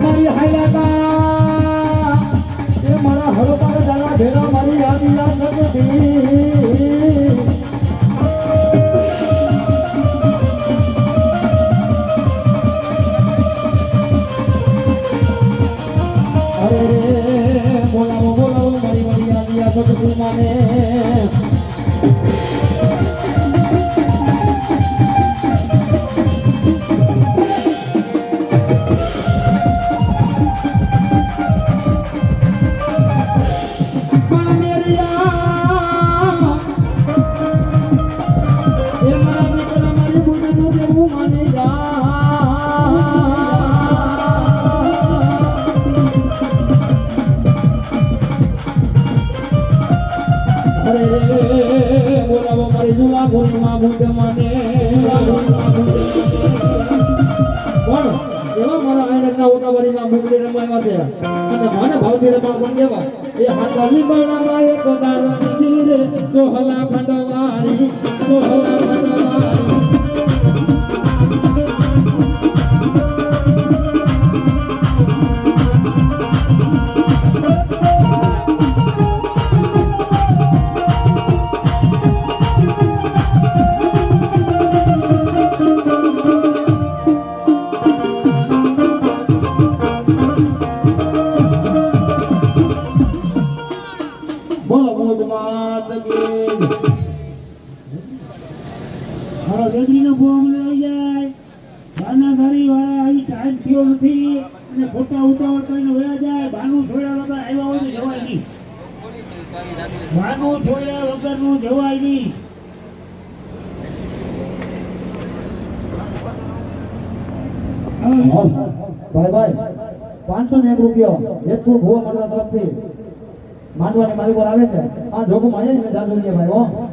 મારી હાઈલાકા એ મારા હરોબાર જાણા ભેરા મારી યાદી યાદ મને બોલાવો મારી જુલા ભૂલમાં ભૂલ મને કોણ એવા મારા આયનના ઓટાવારીમાં મુગડી રમાયા છે અને મને ભાવથી રમણ પણ દેવા એ હાથલી બનાવા એક દારૂ દીધી રે તો હલા ખંડવારી તો હલા ખંડવારી ખોટા ઉતાવળ કરીને વયા જાય બાનું છોડ્યા વગર આવ્યા હોય જવાય નહીં બાનું છોડ્યા વગર નું જવાય નહીં ભાઈ 501 રૂપિયો જેતપુર ભુવા મંડળ તરફથી માંડવાની મારી પર આવે છે આ જોગમાં આવી જાજુ ભાઈ હો